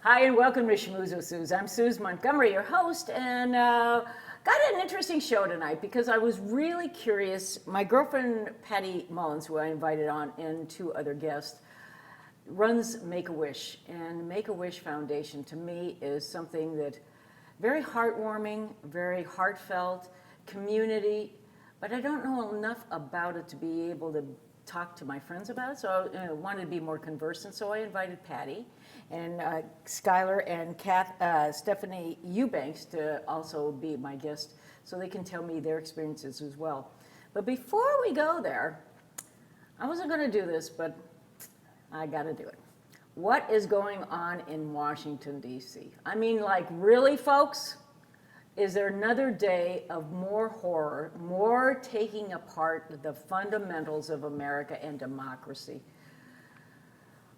Hi, and welcome to Schmooze with Suze. I'm Suze Montgomery, your host, and got an interesting show tonight because I was really curious. My girlfriend, Patty Mullins, who I invited on, and two other guests, runs Make-A-Wish. And Make-A-Wish Foundation, to me, is something that very heartwarming, very heartfelt, community, but I don't know enough about it to be able to talk to my friends about it, so I wanted to be more conversant, so I invited Patty and Skylar and Stephanie Eubanks to also be my guest so they can tell me their experiences as well. But before we go there, I wasn't going to do this, but I got to do it. What is going on in Washington, D.C.? I mean, like, really, folks? Is there another day of more horror, more taking apart the fundamentals of America and democracy?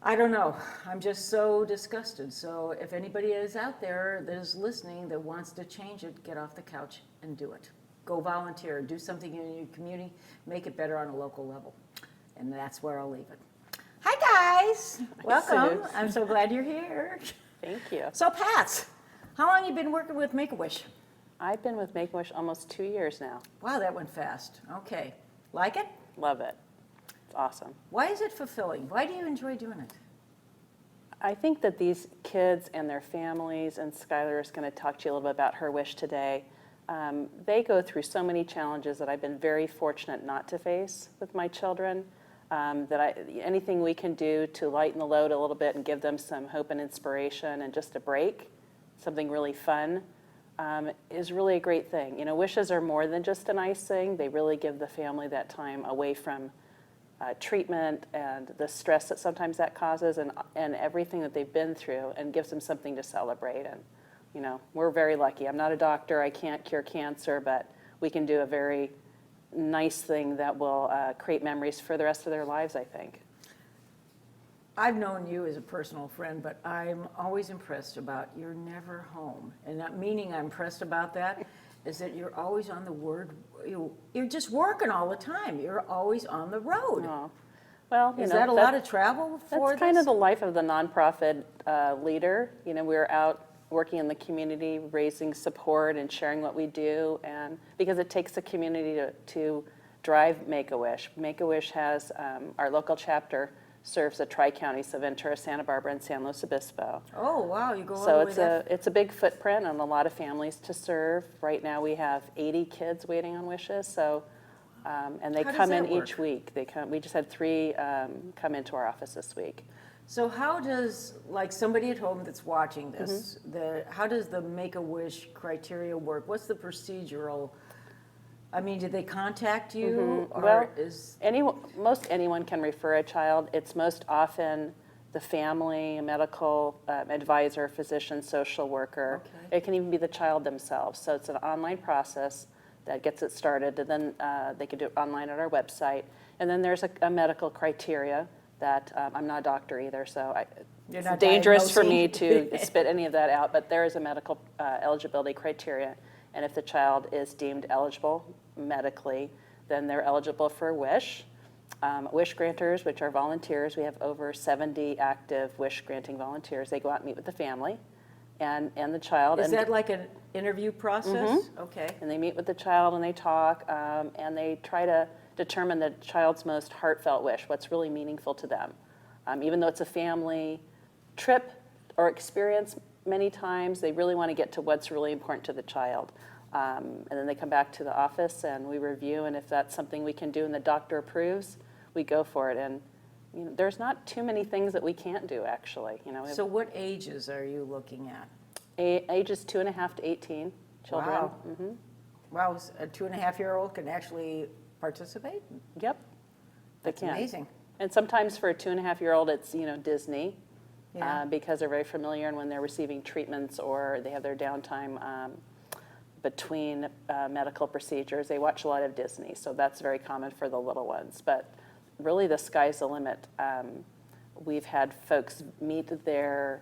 I don't know. I'm just so disgusted. So if anybody is out there that is listening that wants to change it, get off the couch and do it. Go volunteer, do something in your community, make it better on a local level. And that's where I'll leave it. Hi, guys. Welcome. I'm so glad you're here. Thank you. So, Pat, how long have you been working with Make-A-Wish? I've been with Make-A-Wish almost 2 years now. Wow, that went fast. Okay. Like it? Love it. It's awesome. Why is it fulfilling? Why do you enjoy doing it? I think that these kids and their families, and Skylar is going to talk to you a little bit about her wish today, they go through so many challenges that I've been very fortunate not to face with my children. Anything we can do to lighten the load a little bit and give them some hope and inspiration and just a break, something really fun, is really a great thing. You know, wishes are more than just a nice thing. They really give the family that time away from treatment and the stress that sometimes that causes and everything that they've been through, and gives them something to celebrate. And, you know, we're very lucky. I'm not a doctor. I can't cure cancer, but we can do a very nice thing that will create memories for the rest of their lives, I think. I've known you as a personal friend, but I'm always impressed about you're never home. And that meaning I'm impressed about that is that you're always on the word. You're just working all the time. You're always on the road. Oh. Well, is that a lot of travel for That's kind of the life of the nonprofit leader. You know, we're out working in the community, raising support and sharing what we do, and because it takes a community to drive Make-A-Wish. Make-A-Wish has, our local chapter serves the Tri-County, so Ventura, Santa Barbara, and San Luis Obispo. Oh, wow, you go all So the way there. it's a big footprint and a lot of families to serve. Right now we have 80 kids waiting on wishes, so, and they come in each week. We just had 3 come into our office this week. So how does, like, somebody at home that's watching this, how does the Make-A-Wish criteria work? What's the procedural? I mean, did they contact you? Or well, most anyone can refer a child. It's most often the family, a medical advisor, physician, social worker. Okay. It can even be the child themselves. So it's an online process that gets it started, and then they can do it online at our website. And then there's a medical criteria that I'm not a doctor either, so it's dangerous for me to spit any of that out, but there is a medical eligibility criteria, and if the child is deemed eligible medically, then they're eligible for a wish. Wish granters, which are volunteers, we have over 70 active wish granting volunteers. They go out and meet with the family and the child. Is that like an interview process? Mm-hmm. Okay. And they meet with the child and they talk, and they try to determine the child's most heartfelt wish, what's really meaningful to them. Even though it's a family trip or experience, many times they really want to get to what's really important to the child. And then they come back to the office and we review, and if that's something we can do and the doctor approves, we go for it. And you know, there's not too many things that we can't do, actually. You know. So what ages are you looking at? Ages 2.5 to 18 children. Wow. Mm-hmm. Wow, a 2.5-year-old can actually participate? Yep, they That's can. Amazing. And sometimes for a 2.5-year-old, it's Disney, yeah. Because they're very familiar, and when they're receiving treatments or they have their downtime between medical procedures, they watch a lot of Disney. So that's very common for the little ones. But really, the sky's the limit. We've had folks meet their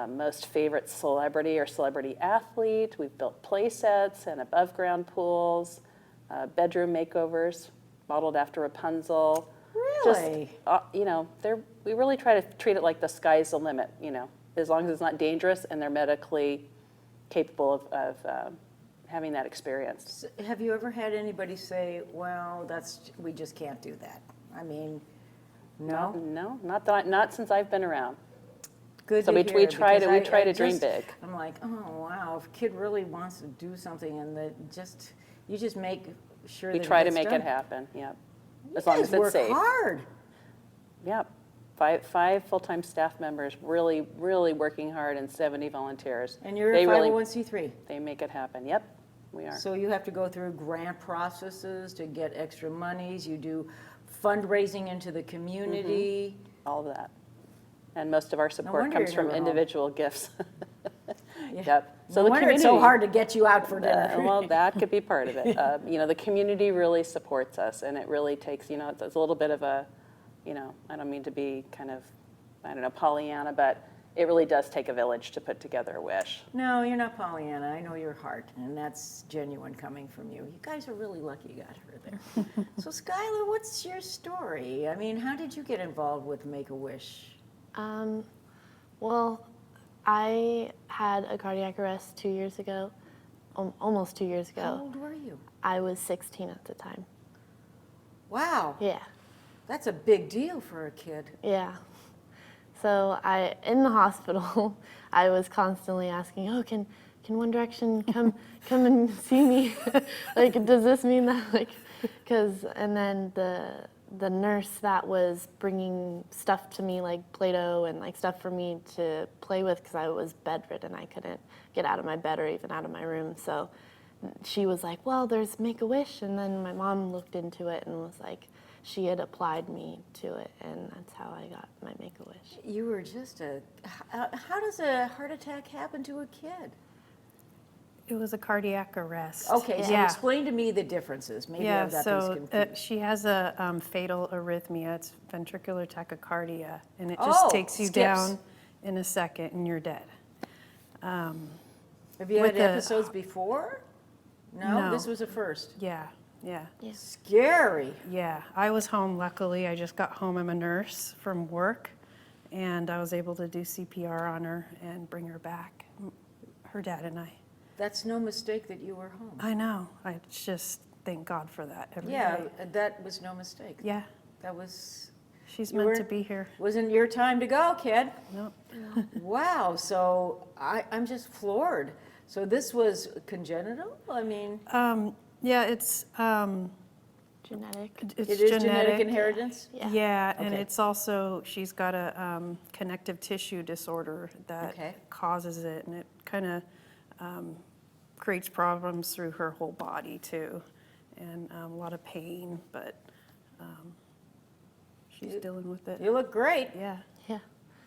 most favorite celebrity or celebrity athlete. We've built play sets and above-ground pools. Bedroom makeovers modeled after Rapunzel. Really? Just, we really try to treat it like the sky's the limit, as long as it's not dangerous and they're medically capable of having that experience. Have you ever had anybody say, well, we just can't do that? I mean, no? No, not since I've been around. Good So to we hear, try to because dream big. I'm like, oh, wow, if a kid really wants to do something and you just make sure We that try it to gets make done. it happen, yep. You As long guys as it's work safe. hard. Yep. Five full-time staff members really, really working hard, and 70 volunteers. And you're They a really- 501c3. They make it happen. Yep, we are. So you have to go through grant processes to get extra monies. You do fundraising into the community. All of that. And most of our support wonder comes you're from never home. individual gifts. Yeah. Yep. No wonder it's so hard to get you out for dinner. Well, that could be part of it. The community really supports us, and it really takes, it's a little bit of a, I don't mean to be kind of, Pollyanna, but it really does take a village to put together a wish. No, you're not Pollyanna. I know your heart, and that's genuine coming from you. You guys are really lucky you got her there. So, Skylar, what's your story? I mean, how did you get involved with Make-A-Wish? Well, I had a cardiac arrest 2 years ago, almost 2 years How ago. old were you? I was 16 at the time. Wow, Yeah, that's a big deal for a kid. yeah. So in the hospital, I was constantly asking, oh, can One Direction come and see me? Like, does this mean that, like, and then the nurse that was bringing stuff to me, like Play-Doh and like stuff for me to play with, because I was bedridden, I couldn't get out of my bed or even out of my room. So she was like, well, there's Make-A-Wish. And then my mom looked into it and was like, she had applied me to it, and that's how I got my Make-A-Wish. You were just how does a heart attack happen to a kid? It was a cardiac arrest. Okay, so Yeah. explain to me the differences. Maybe Yeah, I've got so these confused. she has a fatal arrhythmia. It's ventricular tachycardia, and it Oh, just takes you skips. down in a second, and you're dead. Have you had with the- episodes before? No, No. this was a first. Yeah, yeah, Scary. yeah. I was home, luckily. I just got home. I'm a nurse from work, and I was able to do CPR on her and bring her back, her dad and I. That's no mistake that you were home. I know. I just thank God for that every day. Yeah, that was no mistake. Yeah, That was, she's You meant to weren't- be here. wasn't your time to go, kid. No. Wow, so I'm just floored. So this was congenital? I mean, Yeah, it's Genetic. it's it is genetic inheritance? Yeah. Yeah, and Okay. it's also, she's got a connective tissue disorder that Okay. causes it, and it kind of creates problems through her whole body too, and a lot of pain, but she's dealing with it. You look great. Yeah, Yeah.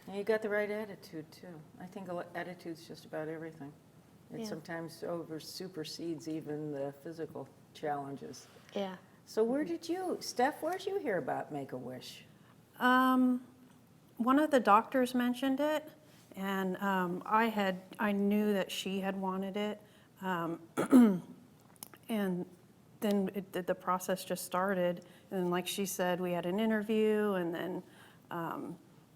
And you got the right attitude, too. I think attitude's just about everything. It Yeah. sometimes supersedes even the physical challenges. Yeah. So Steph, where'd you hear about Make-A-Wish? one of the doctors mentioned it, and I knew that she had wanted it, and then the process just started. And like she said, we had an interview, and then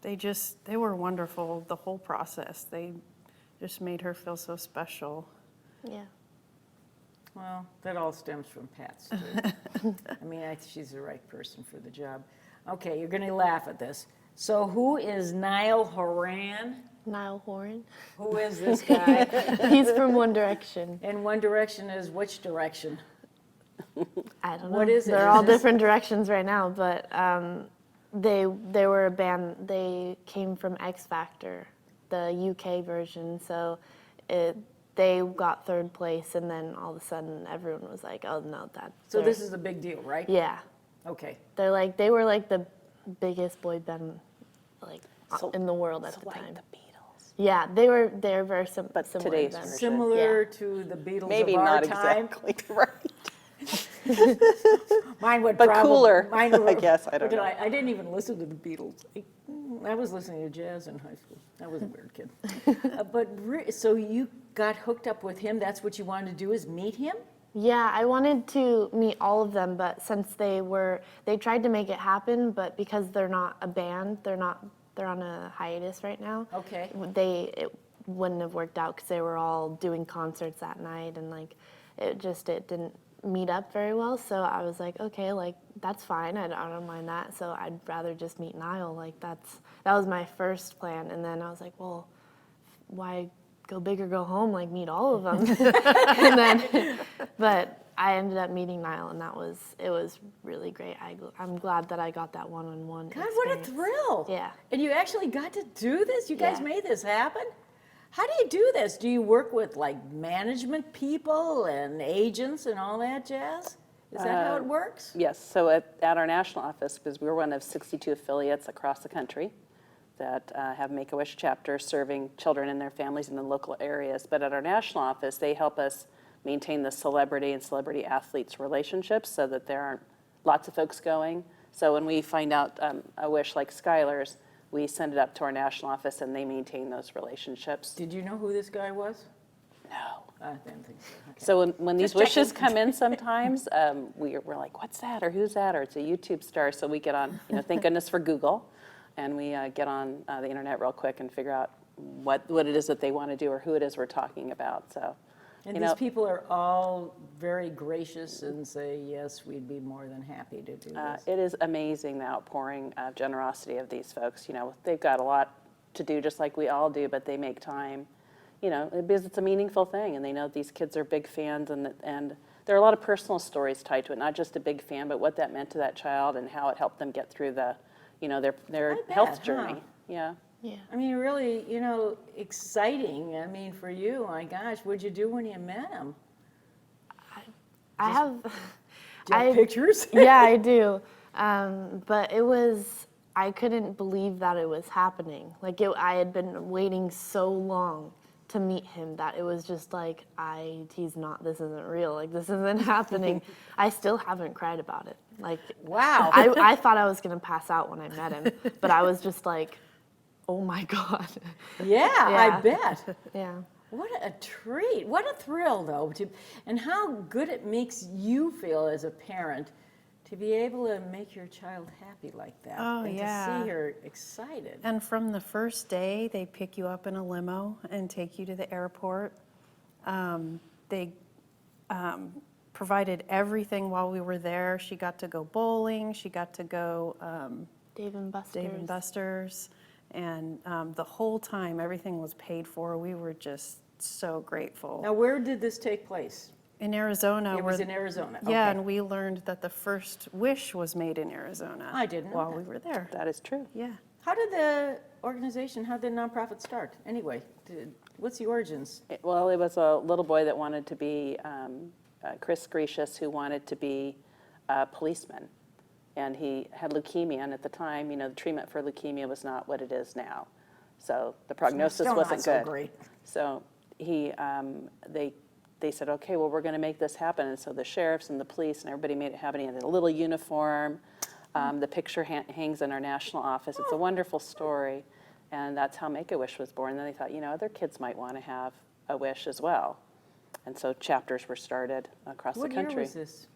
they were wonderful, the whole process. They just made her feel so special. Yeah. Well, that all stems from Pat's, too. I mean, she's the right person for the job. Okay, you're going to laugh at this. So who is Niall Horan? Niall Horan. Who is this guy? He's from One Direction. And One Direction is which direction? I don't know. What is it? They're Is all this- different directions right now, but they were a band. They came from X Factor, the UK version. So they got third place, and then all of a sudden everyone was like, "Oh no, that." So this is a big deal, right? yeah. Okay. They were like the biggest boy band So- in the world at So the like time. the Beatles. Yeah, they're very similar. But similar today's to them. version. Similar Yeah. to the Beatles Maybe of our not time. exactly right. Mine would But probably, cooler, mine I guess, I don't What did know. I didn't even listen to the Beatles. I was listening to jazz in high school. I was a weird kid. So you got hooked up with him. That's what you wanted to do, is meet him? Yeah, I wanted to meet all of them, but since they tried to make it happen, but because they're not a band, they're not they're on a hiatus right now. Okay. It wouldn't have worked out because they were all doing concerts that night, and like it didn't meet up very well. So I was like, okay, like that's fine. I don't mind that. So I'd rather just meet Niall. Like that was my first plan, and then I was like, well, why go big or go home? Like meet all of them. But I ended up meeting Niall, and it was really great. I'm glad that I got that one-on-one God, experience. what a thrill. Yeah. And you actually got to do this? You guys Yeah. made this happen? How do you do this? Do you work with like management people and agents and all that jazz? Is that how it works? Yes, so at our national office, because we're one of 62 affiliates across the country that have Make-A-Wish chapters serving children and their families in the local areas. But at our national office, they help us maintain the celebrity and celebrity athletes relationships so that there aren't lots of folks going. So when we find out a wish like Skylar's, we send it up to our national office and they maintain those relationships. Did you know who this guy was? No. I didn't think so. Okay. So when these Just wishes checking. come in sometimes, we're like, what's that, or who's that, or it's a YouTube star. So we get on, thank goodness for Google, and we get on the internet real quick and figure out what it is that they want to do or who it is we're talking about. So, And these people are all very gracious and say, yes, we'd be more than happy to do this. it is amazing the outpouring of generosity of these folks. They've got a lot to do just like we all do, but they make time. Because it's a meaningful thing, and they know these kids are big fans, and there are a lot of personal stories tied to it, not just a big fan, but what that meant to that child and how it helped them get through their I bet, health huh? journey. Yeah. Yeah. I mean, really, exciting. I mean, for you, my gosh, what'd you do when you met him? I have. Do you have pictures? Yeah, I do. But I couldn't believe that it was happening. Like I had been waiting so long to meet him that it was just like, this isn't real. Like this isn't happening. I still haven't cried about it. Like, Wow. I thought I was gonna pass out when I met him, but I was just like, oh my God. Yeah, I Yeah. bet. Yeah. What a treat. What a thrill, though. And how good it makes you feel as a parent to be able to make your child happy like that. Oh, and yeah. to see her excited. And from the first day, they pick you up in a limo and take you to the airport. They provided everything while we were there. She got to go bowling. She got to go Dave and Buster's. Dave and Buster's. And the whole time, everything was paid for. We were just so grateful. Now, where did this take place? In Arizona. It was in Arizona. Yeah, Okay. and we learned that the first wish was made in Arizona. I didn't know while that. we were there. That is true. Yeah. How did the nonprofit start? Anyway, what's the origins? It was a little boy that wanted to be, Chris Gracious, who wanted to be a policeman. And he had leukemia, and at the time, the treatment for leukemia was not what it is now. So the prognosis Still wasn't not so good. great. So they said, okay, well, we're going to make this happen. And so the sheriffs and the police and everybody made it happen. He had a little uniform. The picture hangs in our national office. It's a wonderful story. And that's how Make-A-Wish was born. And then they thought, other kids might want to have a wish as well. And so chapters were started across What the country. year was this?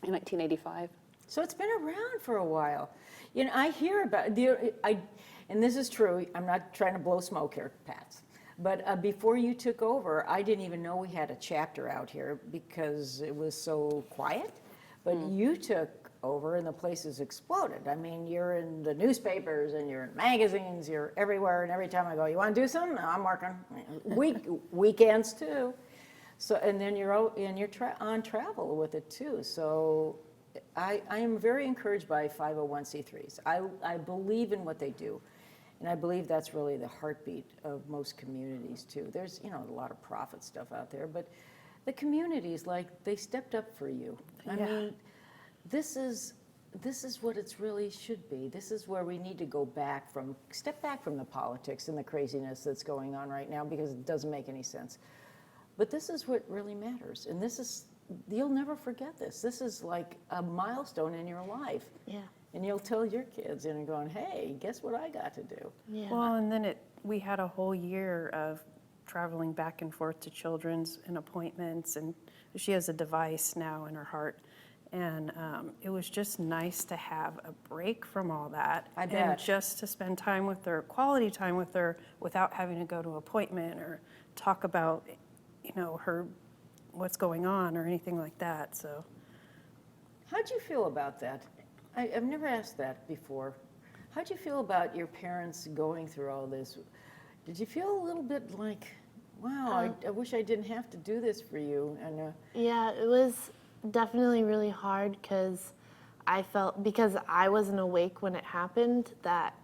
In 1985. So it's been around for a while. I hear about and this is true. I'm not trying to blow smoke here, Pats. But before you took over, I didn't even know we had a chapter out here because it was so quiet. But you took over and the place has exploded. I mean, you're in the newspapers and you're in magazines, you're everywhere. And every time I go, you want to do something? No, I'm working. Weekends too. So, and then you're on travel with it too. So I am very encouraged by 501c3s. I believe in what they do. And I believe that's really the heartbeat of most communities too. There's, a lot of profit stuff out there, but the communities, they stepped up for you. I mean, this is what it's really should be. This is where we need to step back from the politics and the craziness that's going on right now because it doesn't make any sense. But this is what really matters. And you'll never forget this. This is like a milestone in your life. Yeah. And you'll tell your kids and you're going, hey, guess what I got to do? Yeah. Well, and then we had a whole year of traveling back and forth to children's and appointments, and she has a device now in her heart. And it was just nice to have a break from all that. I And bet. just to spend time with her, quality time with her, without having to go to an appointment or talk about, her, what's going on or anything like that, so. How'd you feel about that? I've never asked that before. How'd you feel about your parents going through all this? Did you feel a little bit like, wow, I wish I didn't have to do this for you? And Yeah, it was definitely really hard because I felt, because I wasn't awake when it happened, that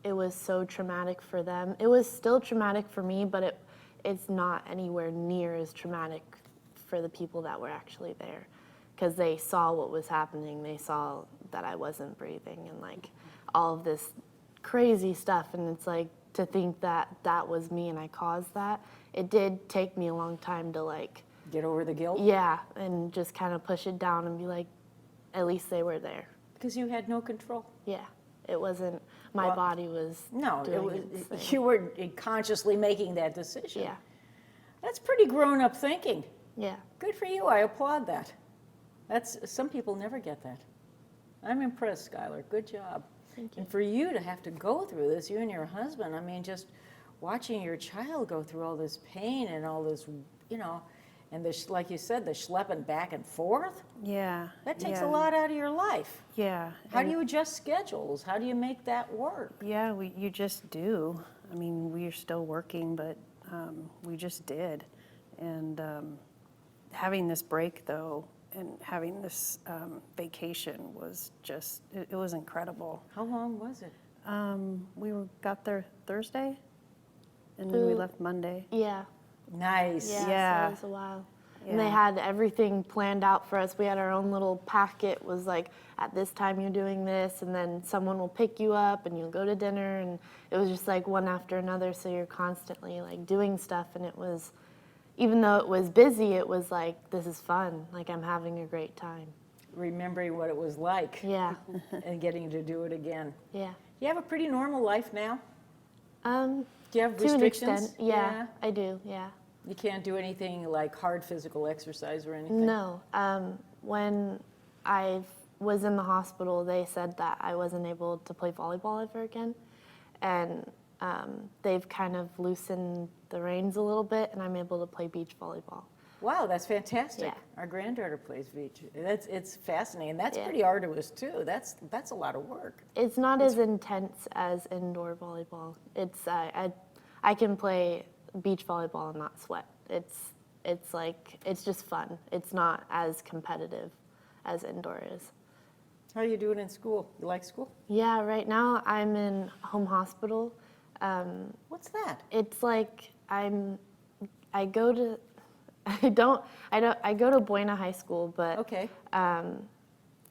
it was so traumatic for them. It was still traumatic for me, but it's not anywhere near as traumatic for the people that were actually there, because they saw what was happening. They saw that I wasn't breathing and like all of this crazy stuff. And it's like, to think that that was me and I caused that. It did take me a long time to like, get over the guilt? yeah, and just kind of push it down and be like, at least they were there. Because you had no control. Yeah, it wasn't, my Well, body was No, doing its thing. you were consciously making that decision. Yeah, That's pretty grown-up thinking. yeah, Good for you. I applaud that. Some people never get that. I'm impressed, Skylar. Good job. Thank you. And for you to have to go through this, you and your husband, I mean, just watching your child go through all this pain and all this, and like you said, the schlepping back and forth, Yeah. that takes yeah, a lot out of your life. Yeah. How do and- you adjust schedules? How do you make that work? Yeah, you just do. I mean, we are still working, but we just did. And having this break, though, and having this vacation was just, it was incredible. How long was it? Got there Thursday, and then we Ooh. left Monday. yeah, Nice. yeah, Yeah. so it was a while. And they Yeah. had everything planned out for us. We had our own little packet, was like, at this time you're doing this, and then someone will pick you up and you'll go to dinner, and it was just like one after another, so you're constantly like doing stuff, and it was, even though it was busy, it was like, this is fun, like I'm having a great time. Remembering what it was like Yeah, and getting to do it again. yeah. You have a pretty normal life now? Um, Do you have to an restrictions? extent, yeah, I do, yeah. You can't do anything like hard physical exercise or anything? No, when I was in the hospital, they said that I wasn't able to play volleyball ever again, and they've kind of loosened the reins a little bit, and I'm able to play beach volleyball. Wow, that's fantastic. Yeah. Our granddaughter plays beach. It's fascinating. That's Yeah. pretty arduous too. That's a lot of work. It's not as intense as indoor volleyball. It's I can play beach volleyball and not sweat. It's like, it's just fun. It's not as competitive as indoor is. How are you doing in school? You like school? Yeah, right now I'm in home hospital. What's that? It's like I go to I go to Buena High School, but Okay.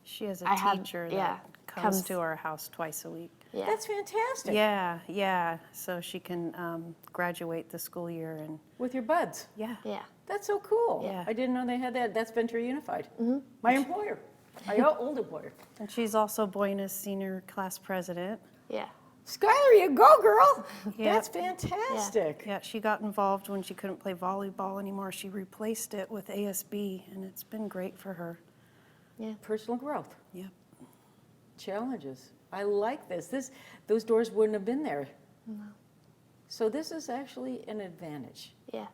She has a I have- teacher yeah, that comes comes- to our house twice a week. yeah, That's fantastic. Yeah, yeah. So she can graduate the school year, and With your buds. yeah. yeah, That's so cool. Yeah. I didn't know they had that. That's Ventura Unified. Mm-hmm. My employer. My old employer. And she's also Buena's senior class president. yeah, Skylar, you go, girl. Yeah. That's fantastic. Yeah, she got involved when she couldn't play volleyball anymore. She replaced it with ASB, and it's been great for her. yeah. Personal growth. Yep. Challenges. I like this. Those doors wouldn't have been there. So this is actually an advantage. Yeah,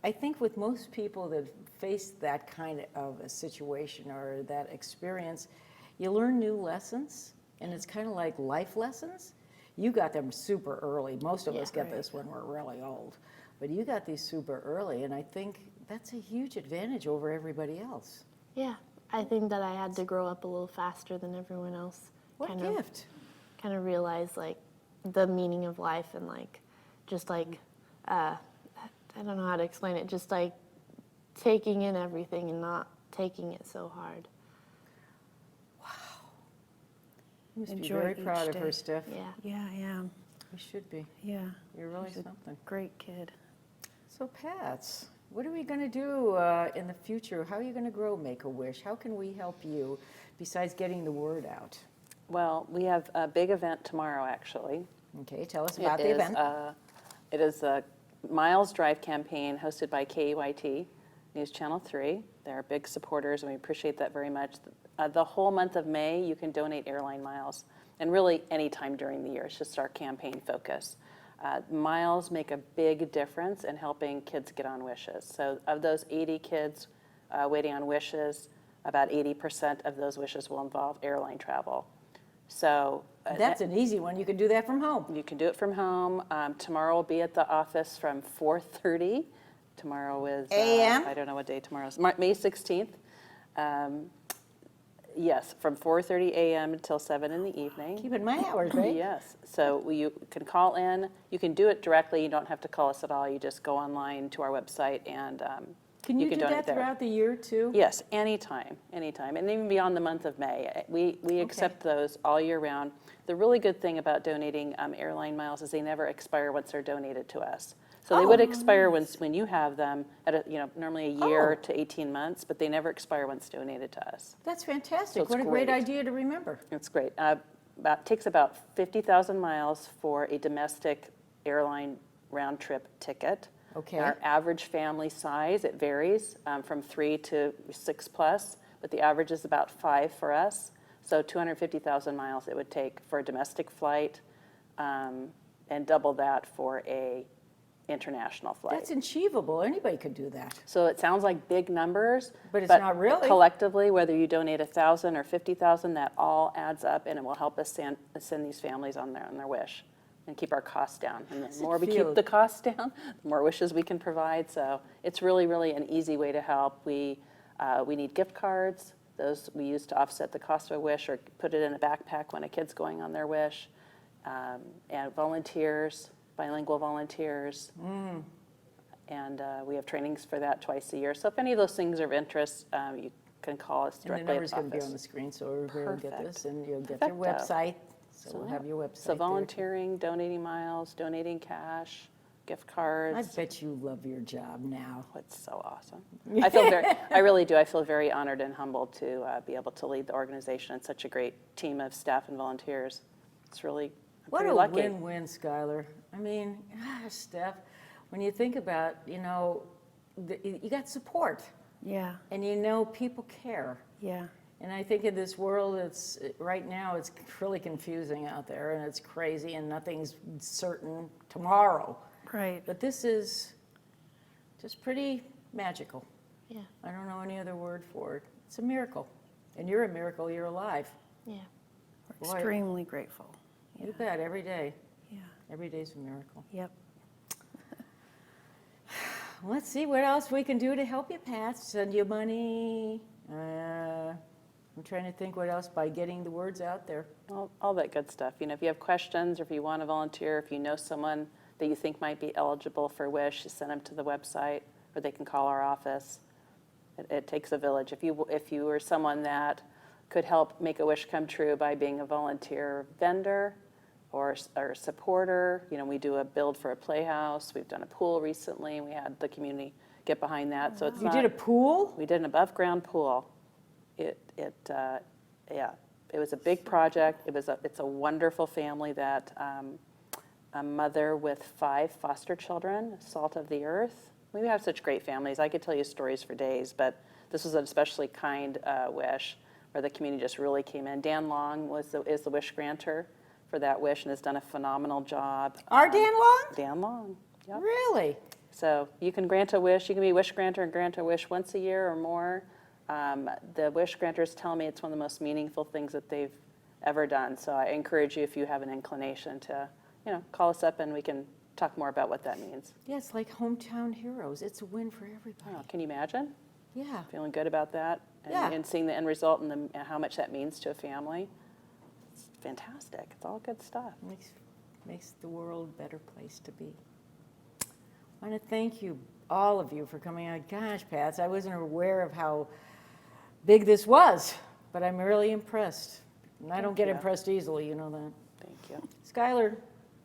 I think with most people that face that kind of a situation or that experience, you learn new lessons, and it's kind of like life lessons. You got them super early. Most of us Yeah. get this when we're really old, but you got these super early, and I think that's a huge advantage over everybody else. yeah. I think that I had to grow up a little faster than everyone else. What a kind gift. Kind of realize like the meaning of life and like just like I don't know how to explain it. Just like taking in everything and not taking it so hard. You must Enjoy be very each proud of day. her, Steph. Yeah. Yeah, I am. You should be. Yeah. You're really She's a something. great kid. So Pats, what are we going to do in the future? How are you going to grow Make-A-Wish? How can we help you besides getting the word out? Well, we have a big event tomorrow, actually. Okay, tell us about It the is, event. It is a Miles Drive campaign hosted by KEYT, News Channel 3. They're big supporters, and we appreciate that very much. The whole month of May, you can donate airline miles, and really any time during the year. It's just our campaign focus. Miles make a big difference in helping kids get on wishes. So of those 80 kids waiting on wishes, about 80% of those wishes will involve airline travel. So That's an easy one. You can do that from home. you can do it from home. Tomorrow we'll be at the office from 4:30. Tomorrow is A.M.? I don't know what day tomorrow is. May 16th. Yes, from 4:30 a.m. until 7 in the evening. Keeping my hours, right? Yes. So you can call in. You can do it directly. You don't have to call us at all. You just go online to our website and Can you do donate that there. throughout the year too? Yes, anytime, anytime, and even beyond the month of May. We accept those all year round. The really good thing about donating airline miles is they never expire once they're donated to us. So they would expire when you have them at normally a year to 18 months, but they never expire once donated to us. That's fantastic. So it's What a great great. idea to remember. It's great. Takes about 50,000 miles for a domestic airline round trip ticket. Okay. Our average family size, it varies from 3 to 6 plus, but the average is about 5 for us. So 250,000 miles it would take for a domestic flight, and double that for a international flight. That's achievable. Anybody could do that. So it sounds like big numbers, But it's not really. Collectively, whether you donate 1,000 or 50,000, that all adds up, and it will help us send these families on their wish and keep our costs down. And the more we feel? keep the costs down, the more wishes we can provide. So it's really, really an easy way to help. We need gift cards. Those we use to offset the cost of a wish or put it in a backpack when a kid's going on their wish. And volunteers, bilingual volunteers. And we have trainings for that twice a year. So if any of those things are of interest, you can call us And the directly number's at going the to be on the office. screen, so everybody will get Perfect. this, and you'll get your Perfecto. website. So we'll have your website So there. volunteering, donating miles, donating cash, gift cards. I bet you love your job now. Oh, it's so awesome. I really do. I feel very honored and humbled to be able to lead the organization and such a great team of staff and volunteers. It's really, I'm What pretty a lucky. win-win, Skylar. I mean, gosh, Steph, when you think about, you got support, Yeah, and people care. yeah, And I think in this world, right now, it's really confusing out there, and it's crazy, and nothing's certain tomorrow. right. But this is just pretty magical. Yeah. I don't know any other word for it. It's a miracle. And you're a miracle, you're alive. Yeah. We're Boy. extremely grateful. You bet, every day. Yeah, Every day's a miracle. yep. Let's see what else we can do to help you, Pat. Send you money. I'm trying to think what else by getting the words out there. All that good stuff. If you have questions or if you want to volunteer, if you know someone that you think might be eligible for Wish, send them to the website or they can call our office. It takes a village. If you were someone that could help make a wish come true by being a volunteer vendor or a supporter, we do a build for a playhouse. We've done a pool recently. We had the community get behind that. So it's You not, did a pool? we did an above ground pool. It was a big project. It's a wonderful family that a mother with 5 foster children, salt of the earth. We have such great families. I could tell you stories for days, but this was an especially kind wish where the community just really came in. Dan Long is the wish grantor for that wish and has done a phenomenal job. Our Dan Long? Dan Long. Yep. Really? So you can grant a wish. You can be a wish grantor and grant a wish once a year or more. The wish grantors tell me it's one of the most meaningful things that they've ever done. So I encourage you, if you have an inclination, to call us up and we can talk more about what that means. Yeah, it's like hometown heroes. It's a win for everybody. Can you imagine Yeah. feeling good about that and, Yeah. and seeing the end result and how much that means to a family? It's fantastic. It's all good stuff. Makes the world a better place to be. I want to thank you, all of you, for coming out. Gosh, Pats, I wasn't aware of how big this was, but I'm really impressed. And I don't get you. impressed easily, you know that. Thank you. Skylar,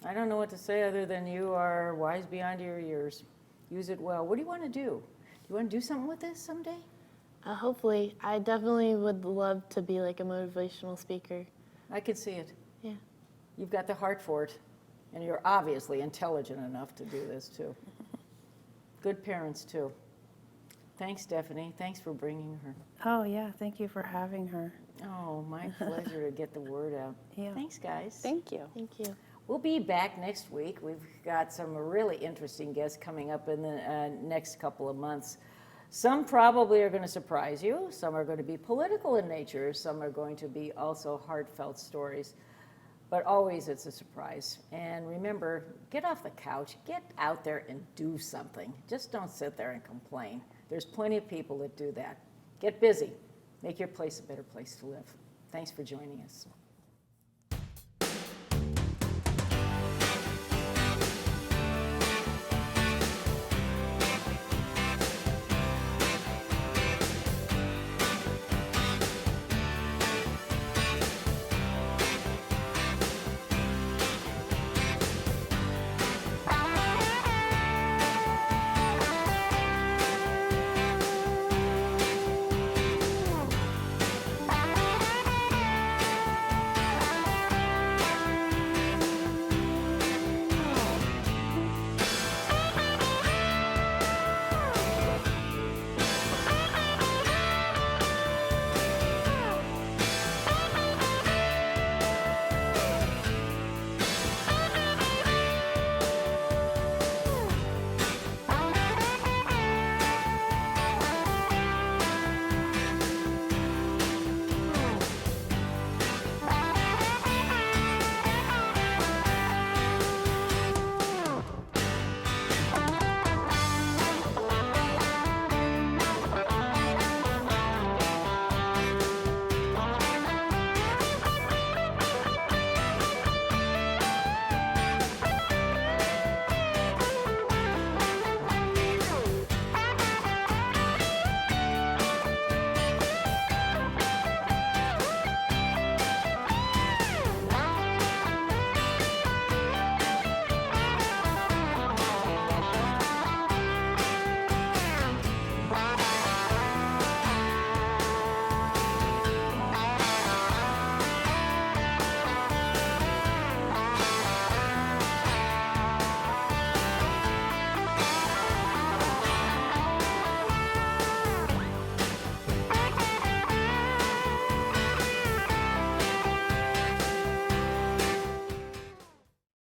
I don't know what to say other than you are wise beyond your years. Use it well. What do you want to do? Do you want to do something with this someday? Hopefully, I definitely would love to be like a motivational speaker. I can see it. Yeah. You've got the heart for it, and you're obviously intelligent enough to do this too. Good parents too. Thanks, Stephanie. Thanks for bringing her. Oh, yeah, thank you for having her. Oh, my pleasure to get the word out. Yeah. Thanks, guys. Thank you. Thank you. We'll be back next week. We've got some really interesting guests coming up in the next couple of months. Some probably are going to surprise you. Some are going to be political in nature. Some are going to be also heartfelt stories. But always it's a surprise. And remember, get off the couch, get out there and do something. Just don't sit there and complain. There's plenty of people that do that. Get busy. Make your place a better place to live. Thanks for joining us.